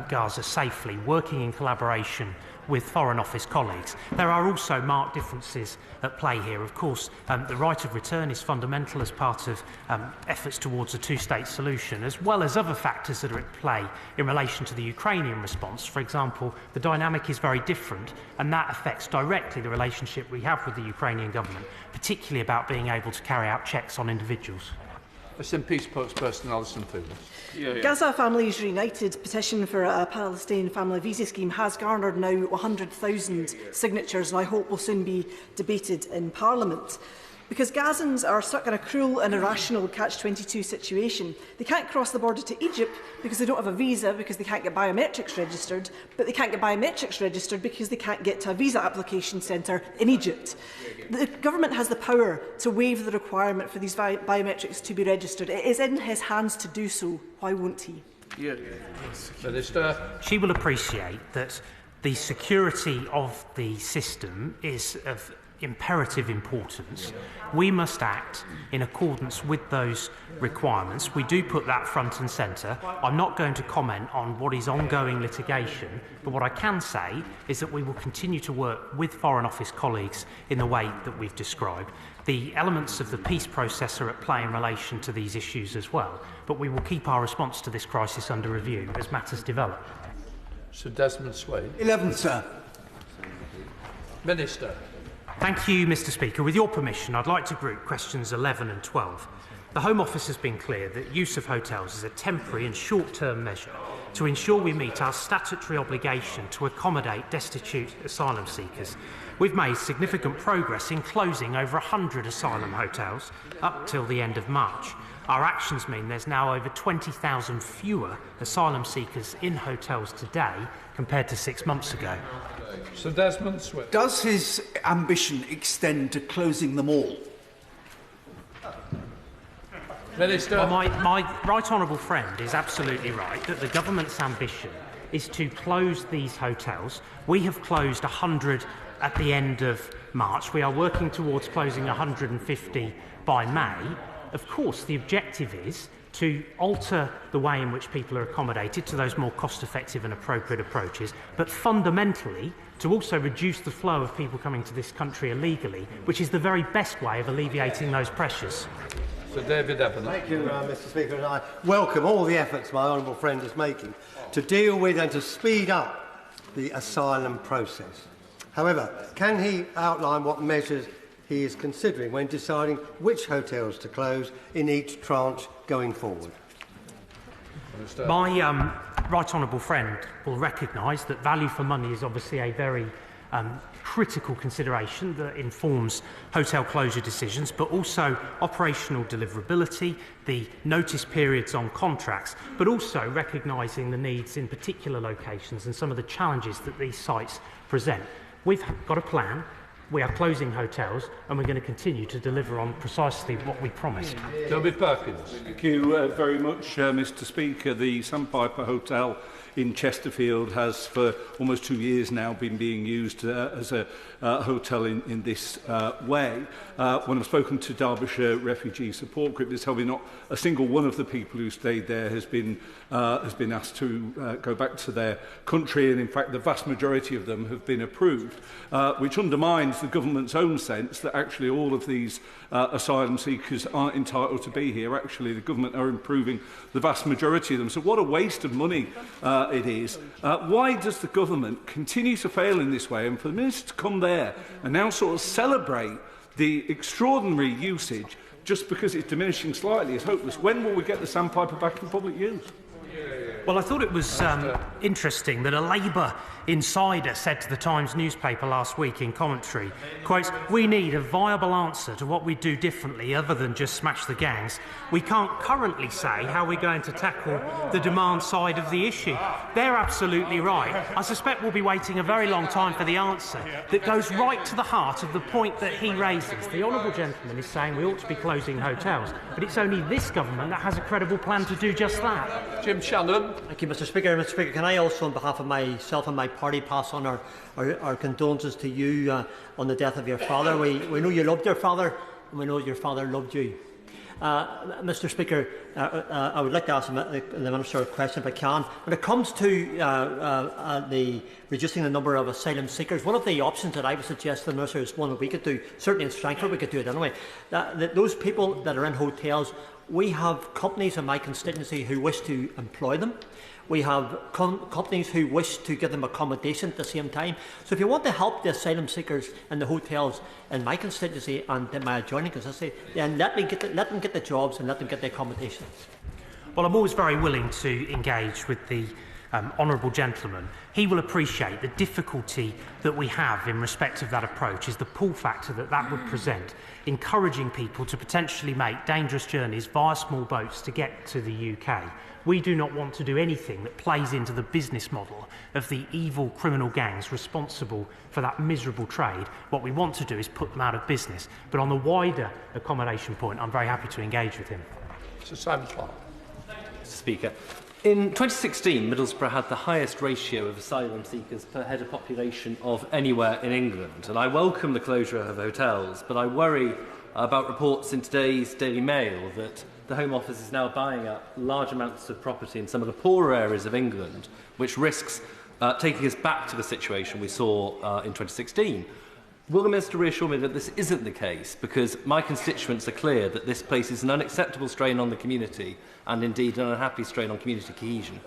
Gaza safely, working in collaboration with Foreign Office colleagues. There are also marked differences at play here. Of course, the right of return is fundamental as part of efforts towards a two-state solution, as well as other factors that are at play in relation to the Ukrainian response. For example, the dynamic is very different, and that affects directly the relationship we have with the Ukrainian government, particularly about being able to carry out checks on individuals. SNP spokesperson Alison Thewliss. Gaza Families United petition for a Palestinian family visa scheme has garnered now 100,000 signatures, and I hope will soon be debated in Parliament. Because Gazans are stuck in a cruel and irrational catch-22 situation. They can't cross the border to Egypt because they don't have a visa, because they can't get biometrics registered, but they can't get biometrics registered because they can't get to a visa application centre in Egypt. The government has the power to waive the requirement for these biometrics to be registered. It is in his hands to do so. Why won't he? Minister. She will appreciate that the security of the system is of imperative importance. We must act in accordance with those requirements. We do put that front and centre. I'm not going to comment on what is ongoing litigation, but what I can say is that we will continue to work with Foreign Office colleagues in the way that we've described. The elements of the peace process are at play in relation to these issues as well, but we will keep our response to this crisis under review as matters develop. Sir Desmond Swade. 11th, sir. Minister. Thank you, Mr Speaker. With your permission, I'd like to group questions 11 and 12. The Home Office has been clear that use of hotels is a temporary and short-term measure to ensure we meet our statutory obligation to accommodate destitute asylum seekers. We've made significant progress in closing over 100 asylum hotels up till the end of March. Our actions mean there's now over 20,000 fewer asylum seekers in hotels today compared to 6 months ago. Sir Desmond Swift. Does his ambition extend to closing them all? Minister. Well, my right honourable friend is absolutely right that the government's ambition is to close these hotels. We have closed 100 at the end of March. We are working towards closing 150 by May. Of course, the objective is to alter the way in which people are accommodated to those more cost-effective and appropriate approaches, but fundamentally to also reduce the flow of people coming to this country illegally, which is the very best way of alleviating those pressures. Sir David Evans. Thank you, Mr Speaker, and I welcome all the efforts my honourable friend is making to deal with and to speed up the asylum process. However, can he outline what measures he is considering when deciding which hotels to close in each tranche going forward? My right honourable friend will recognise that value for money is obviously a very critical consideration that informs hotel closure decisions, but also operational deliverability, the notice periods on contracts, but also recognising the needs in particular locations and some of the challenges that these sites present. We've got a plan. We are closing hotels, and we're going to continue to deliver on precisely what we promised. Toby Perkins. Thank you very much, Mr Speaker. The Sandpiper Hotel in Chesterfield has for almost 2 years now been being used as a hotel in this way. When I've spoken to Derbyshire Refugee Support Group, they tell me not a single one of the people who stayed there has been asked to go back to their country, and in fact the vast majority of them have been approved, which undermines the government's own sense that actually all of these asylum seekers aren't entitled to be here. Actually, the government are improving the vast majority of them. So what a waste of money it is. Why does the government continue to fail in this way? And for the Minister to come there and now sort of celebrate the extraordinary usage just because it's diminishing slightly is hopeless. When will we get the Sandpiper back in public use? Well, I thought it was interesting that a Labour insider said to the Times newspaper last week in commentary, quotes, "We need a viable answer to what we do differently other than just smash the gangs. We can't currently say how we're going to tackle the demand side of the issue." They're absolutely right. I suspect we'll be waiting a very long time for the answer that goes right to the heart of the point that he raises. The honourable gentleman is saying we ought to be closing hotels, but it's only this government that has a credible plan to do just that. Jim Shannon. Thank you, Mr. Speaker. Mr. Speaker, can I also, on behalf of myself and my party, pass on our condolences to you on the death of your father. We know you loved your father, and we know your father loved you. Mr. Speaker, I would like to ask the Minister a question, if I can. When it comes to reducing the number of asylum seekers, one of the options that I would suggest to the Minister is one that we could do, certainly in Strangford we could do it anyway, that those people that are in hotels, we have companies in my constituency who wish to employ them. We have companies who wish to give them accommodation at the same time. So if you want to help the asylum seekers in the hotels in my constituency and in my adjoining constituency, then let them get the jobs and let them get the accommodation. Well, I'm always very willing to engage with the honourable gentleman. He will appreciate the difficulty that we have in respect of that approach is the pull factor that would present, encouraging people to potentially make dangerous journeys via small boats to get to the UK. We do not want to do anything that plays into the business model of the evil criminal gangs responsible for that miserable trade. What we want to do is put them out of business. But on the wider accommodation point, I'm very happy to engage with him. Sir Simon Clark. Mr. Speaker, in 2016, Middlesbrough had the highest ratio of asylum seekers per head of population of anywhere in England. And I welcome the closure of hotels, but I worry about reports in today's Daily Mail that the Home Office is now buying up large amounts of property in some of the poorer areas of England, which risks taking us back to the situation we saw in 2016. Will the Minister reassure me that this isn't the case? Because my constituents are clear that this places an unacceptable strain on the community and indeed an unhappy strain on community cohesion.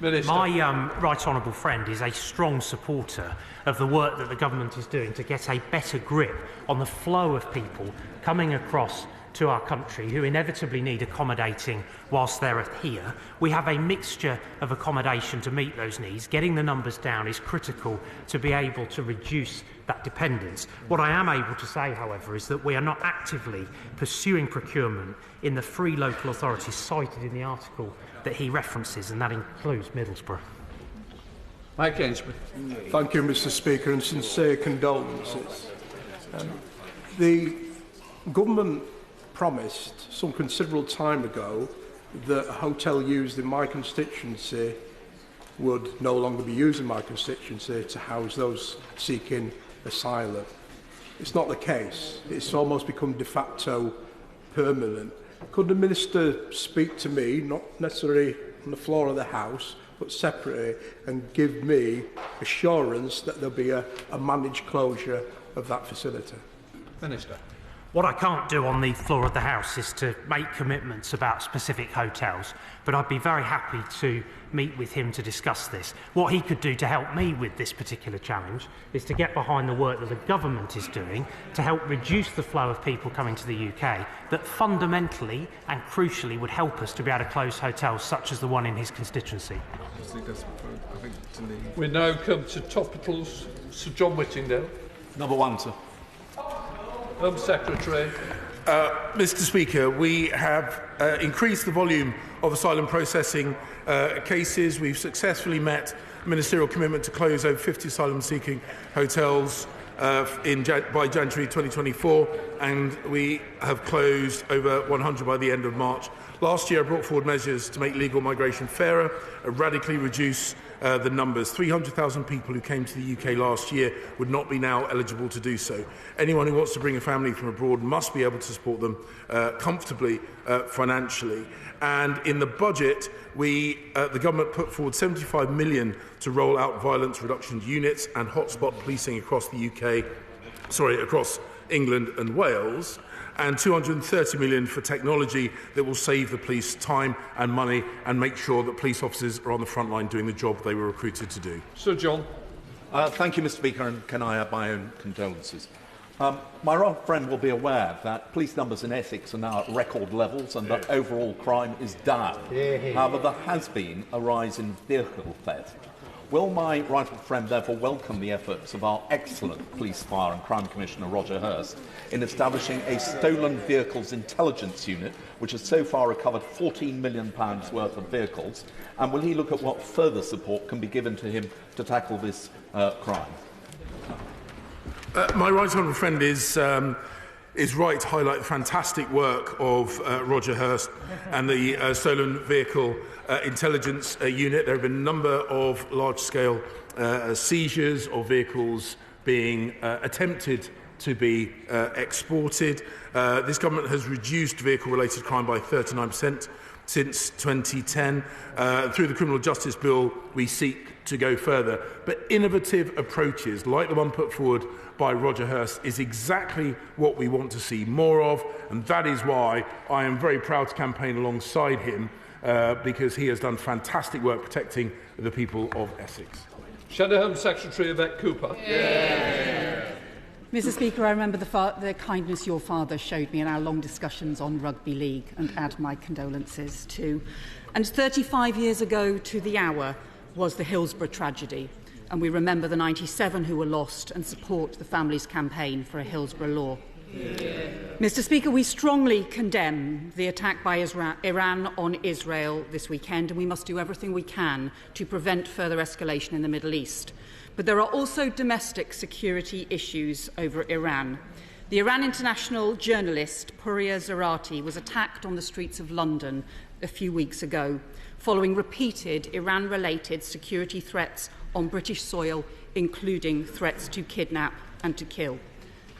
Minister. My right honourable friend is a strong supporter of the work that the government is doing to get a better grip on the flow of people coming across to our country who inevitably need accommodating whilst they're here. We have a mixture of accommodation to meet those needs. Getting the numbers down is critical to be able to reduce that dependence. What I am able to say, however, is that we are not actively pursuing procurement in the three local authorities cited in the article that he references, and that includes Middlesbrough. Mike Ainsworth. Thank you, Mr. Speaker, and sincere condolences. The government promised some considerable time ago that a hotel used in my constituency would no longer be used in my constituency to house those seeking asylum. It's not the case. It's almost become de facto permanent. Could the Minister speak to me, not necessarily on the floor of the House, but separately, and give me assurance that there'll be a managed closure of that facility? Minister. What I can't do on the floor of the House is to make commitments about specific hotels, but I'd be very happy to meet with him to discuss this. What he could do to help me with this particular challenge is to get behind the work that the government is doing to help reduce the flow of people coming to the UK that fundamentally and crucially would help us to be able to close hotels such as the one in his constituency. We now come to topicals. Sir John Whittingdale. Number one, sir. Home Secretary. Mr. Speaker, we have increased the volume of asylum processing cases. We've successfully met ministerial commitment to close over 50 asylum-seeking hotels by January 2024, and we have closed over 100 by the end of March. Last year, I brought forward measures to make legal migration fairer and radically reduce the numbers. 300,000 people who came to the UK last year would not be now eligible to do so. Anyone who wants to bring a family from abroad must be able to support them comfortably financially. And in the budget, the government put forward £75 million to roll out violence reduction units and hotspot policing across the across England and Wales, and £230 million for technology that will save the police time and money and make sure that police officers are on the front line doing the job they were recruited to do. Sir John. Thank you, Mr. Speaker, and can I add my own condolences? My right friend will be aware that police numbers in Essex are now at record levels and that overall crime is down. However, there has been a rise in vehicle theft. Will my right friend therefore welcome the efforts of our excellent Police, Fire and Crime Commissioner Roger Hurst in establishing a Stolen Vehicles Intelligence Unit, which has so far recovered £14 million worth of vehicles? And will he look at what further support can be given to him to tackle this crime? My right honourable friend is right to highlight the fantastic work of Roger Hurst and the Stolen Vehicle Intelligence Unit. There have been a number of large-scale seizures of vehicles being attempted to be exported. This government has reduced vehicle-related crime by 39% since 2010. Through the Criminal Justice Bill, we seek to go further. But innovative approaches, like the one put forward by Roger Hurst, is exactly what we want to see more of, and that is why I am very proud to campaign alongside him, because he has done fantastic work protecting the people of Essex. Shadow Home Secretary Yvette Cooper. Mr. Speaker, I remember the kindness your father showed me in our long discussions on rugby league, and add my condolences too. And 35 years ago to the hour was the Hillsborough tragedy, and we remember the 97 who were lost and support the family's campaign for a Hillsborough law. Mr. Speaker, we strongly condemn the attack by Iran on Israel this weekend, and we must do everything we can to prevent further escalation in the Middle East. But there are also domestic security issues over Iran. The Iran international journalist Puriya Zarati was attacked on the streets of London a few weeks ago, following repeated Iran-related security threats on British soil, including threats to kidnap and to kill.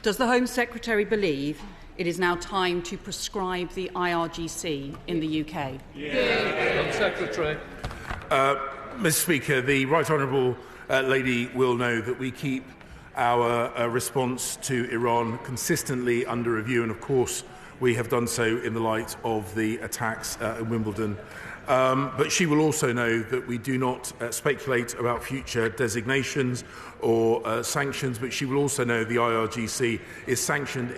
Does the Home Secretary believe it is now time to prescribe the IRGC in the UK? Home Secretary. Mr. Speaker, the Right Honourable lady will know that we keep our response to Iran consistently under review, and of course we have done so in the light of the attacks in Wimbledon. But she will also know that we do not speculate about future designations or sanctions, but she will also know the IRGC is sanctioned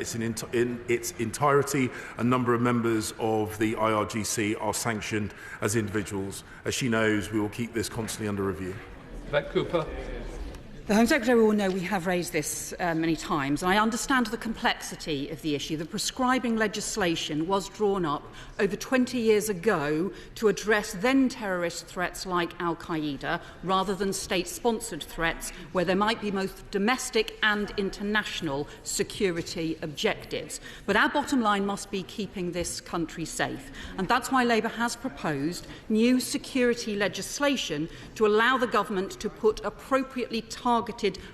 in its entirety. A number of members of the IRGC are sanctioned as individuals. As she knows, we will keep this constantly under review. Yvette Cooper. The Home Secretary will know we have raised this many times, and I understand the complexity of the issue. The prescribing legislation was drawn up over 20 years ago to address then terrorist threats like Al-Qaeda, rather than state-sponsored threats where there might be both domestic and international security objectives. But our bottom line must be keeping this country safe, and that's why Labour has proposed new security legislation to allow the government to put appropriately targeted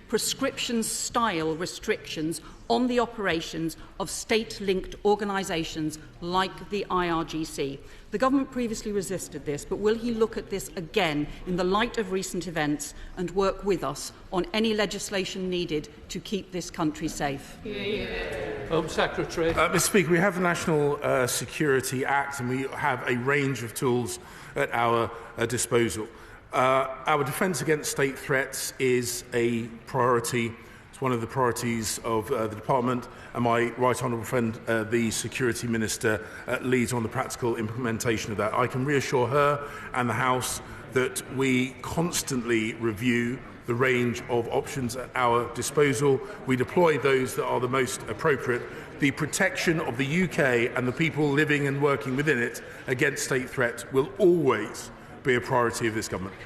prescription-style restrictions on the operations of state-linked organisations like the IRGC. The government previously resisted this, but will he look at this again in the light of recent events and work with us on any legislation needed to keep this country safe? Home Secretary. Mr. Speaker, we have the National Security Act, and we have a range of tools at our disposal. Our defence against state threats is a priority. It's one of the priorities of the Department, and my right honourable friend, the Security Minister, leads on the practical implementation of that. I can reassure her and the House that we constantly review the range of options at our disposal. We deploy those that are the most appropriate. The protection of the UK and the people living and working within it against state threats will always be a priority of this government.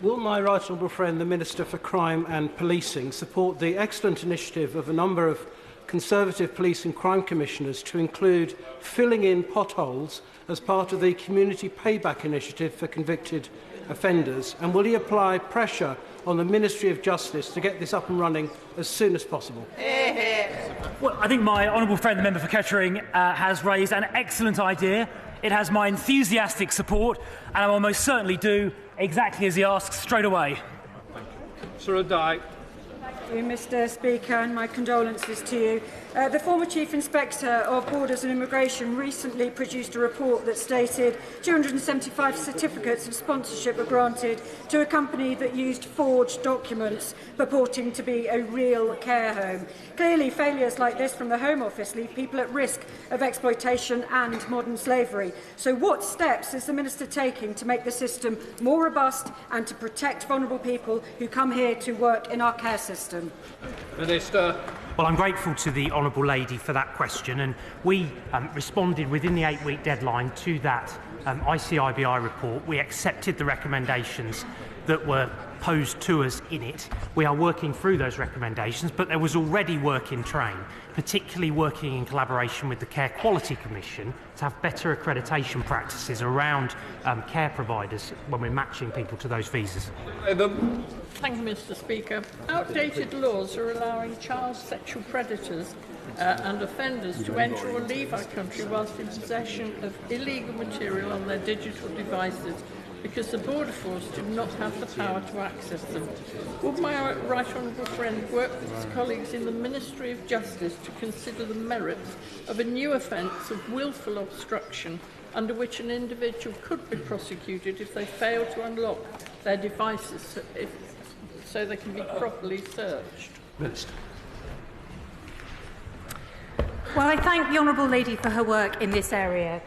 Will my right honourable friend, the Minister for Crime and Policing, support the excellent initiative of a number of Conservative Police and Crime Commissioners to include filling in potholes as part of the Community Payback Initiative for convicted offenders? And will he apply pressure on the Ministry of Justice to get this up and running as soon as possible? Well, I think my honourable friend, the Member for Kettering, has raised an excellent idea. It has my enthusiastic support, and I will most certainly do exactly as he asks straight away. Sir Dyke. Thank you, Mr. Speaker, and my condolences to you. The former Chief Inspector of Borders and Immigration recently produced a report that stated 275 certificates of sponsorship were granted to a company that used forged documents purporting to be a real care home. Clearly, failures like this from the Home Office leave people at risk of exploitation and modern slavery. So what steps is the Minister taking to make the system more robust and to protect vulnerable people who come here to work in our care system? Minister. Well, I'm grateful to the Honourable Lady for that question, and we responded within the 8-week deadline to that ICIBI report. We accepted the recommendations that were posed to us in it. We are working through those recommendations, but there was already work in train, particularly working in collaboration with the Care Quality Commission to have better accreditation practices around care providers when we're matching people to those visas. Thank you, Mr. Speaker. Outdated laws are allowing child sexual predators and offenders to enter or leave our country whilst in possession of illegal material on their digital devices because the Border Force do not have the power to access them. Would my right honourable friend work with his colleagues in the Ministry of Justice to consider the merits of a new offence of wilful obstruction under which an individual could be prosecuted if they fail to unlock their devices so they can be properly searched? Minister. Well, I thank the Honourable Lady for her work in this area.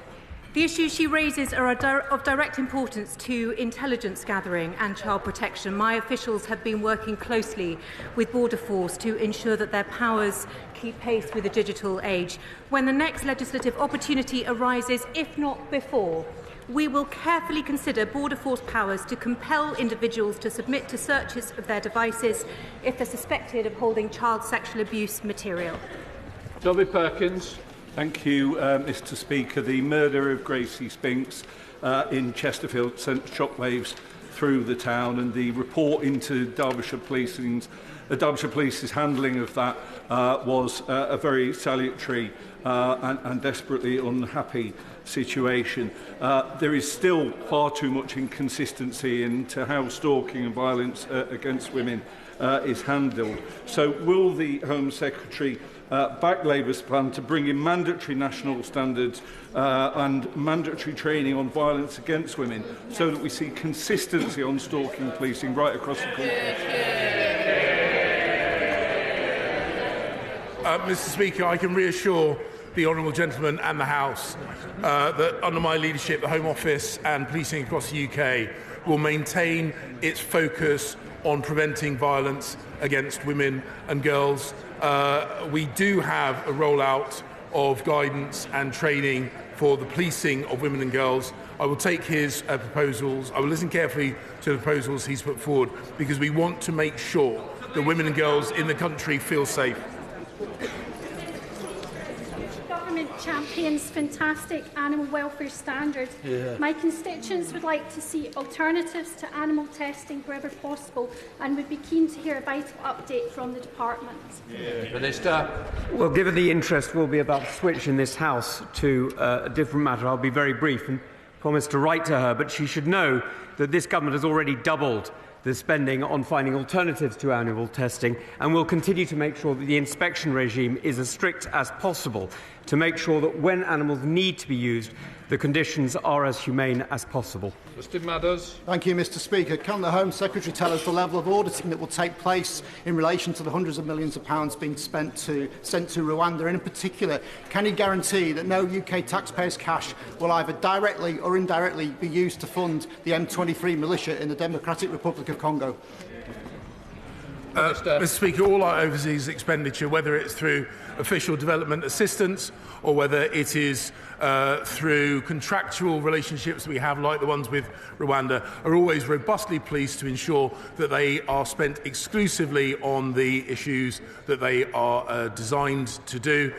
The issues she raises are of direct importance to intelligence gathering and child protection. My officials have been working closely with Border Force to ensure that their powers keep pace with the digital age. When the next legislative opportunity arises, if not before, we will carefully consider Border Force powers to compel individuals to submit to searches of their devices if they're suspected of holding child sexual abuse material. Dobby Perkins. Thank you, Mr. Speaker. The murder of Gracie Spinks in Chesterfield sent shockwaves through the town, and the report into Derbyshire Police's handling of that was a very salutary and desperately unhappy situation. There is still far too much inconsistency into how stalking and violence against women is handled. So will the Home Secretary back Labour's plan to bring in mandatory national standards and mandatory training on violence against women so that we see consistency on stalking policing right across the country? Mr. Speaker, I can reassure the honourable gentleman and the House that under my leadership the Home Office and policing across the UK will maintain its focus on preventing violence against women and girls. We do have a rollout of guidance and training for the policing of women and girls. I will take his proposals. I will listen carefully to the proposals he's put forward because we want to make sure that women and girls in the country feel safe. Champions fantastic animal welfare standards. Yeah. My constituents would like to see alternatives to animal testing wherever possible and would be keen to hear a vital update from the department. Yeah. Minister. Well, given the interest will be about to switch in this House to a different matter, I'll be very brief and promise to write to her, but she should know that this government has already doubled the spending on finding alternatives to animal testing and will continue to make sure that the inspection regime is as strict as possible to make sure that when animals need to be used, the conditions are as humane as possible. Mr. Madders. Thank you, Mr. Speaker. Can the Home Secretary tell us the level of auditing that will take place in relation to the hundreds of millions of pounds being sent to Rwanda? And in particular, can he guarantee that no UK taxpayers' cash will either directly or indirectly be used to fund the M23 militia in the Democratic Republic of Congo? Mr. Speaker, all our overseas expenditure, whether it's through official development assistance or whether it is through contractual relationships we have, like the ones with Rwanda, are always robustly policed to ensure that they are spent exclusively on the issues that they are designed to do.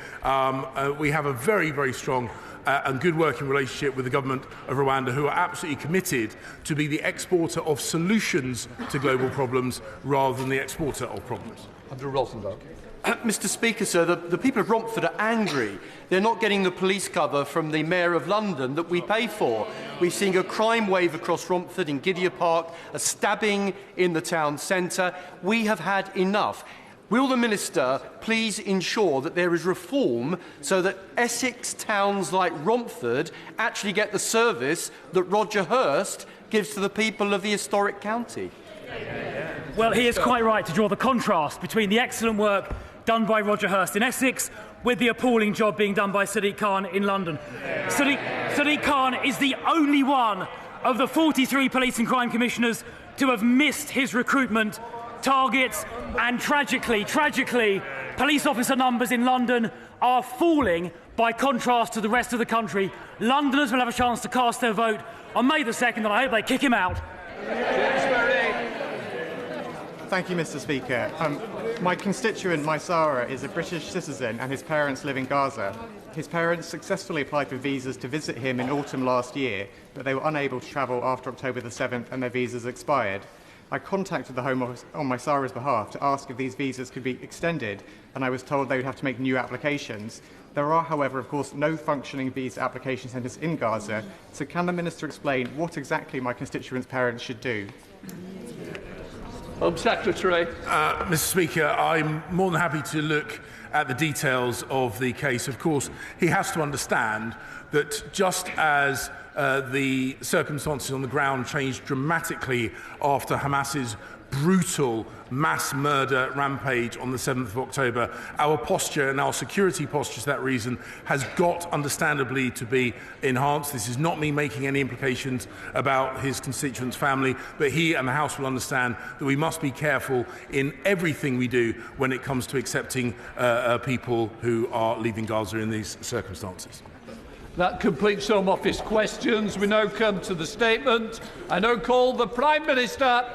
We have a very, very strong and good working relationship with the government of Rwanda, who are absolutely committed to be the exporter of solutions to global problems rather than the exporter of problems. Andrew Rosenberg. Mr. Speaker, sir, the people of Romford are angry. They're not getting the police cover from the Mayor of London that we pay for. We're seeing a crime wave across Romford in Gideon Park, a stabbing in the town centre. We have had enough. Will the Minister please ensure that there is reform so that Essex towns like Romford actually get the service that Rochester gives to the people of the historic county? Well, he is quite right to draw the contrast between the excellent work done by Rochester in Essex with the appalling job being done by Sadiq Khan in London. Sadiq Khan is the only one of the 43 police and crime commissioners to have missed his recruitment targets, and tragically, police officer numbers in London are falling by contrast to the rest of the country. Londoners will have a chance to cast their vote on May the 2nd, and I hope they kick him out. Thank you, Mr. Speaker. My constituent, Maisara, is a British citizen and his parents live in Gaza. His parents successfully applied for visas to visit him in autumn last year, but they were unable to travel after October the 7th and their visas expired. I contacted the Home Office on Maisara's behalf to ask if these visas could be extended, and I was told they would have to make new applications. There are, however, of course, no functioning visa application centres in Gaza, so can the Minister explain what exactly my constituent's parents should do? Home Secretary. Mr. Speaker, I'm more than happy to look at the details of the case. Of course, he has to understand that just as the circumstances on the ground changed dramatically after Hamas's brutal mass murder rampage on the 7th of October, our posture and our security posture for that reason has got understandably to be enhanced. This is not me making any implications about his constituents' family, but he and the House will understand that we must be careful in everything we do when it comes to accepting people who are leaving Gaza in these circumstances. That completes Home Office questions. We now come to the statement. I now call the Prime Minister.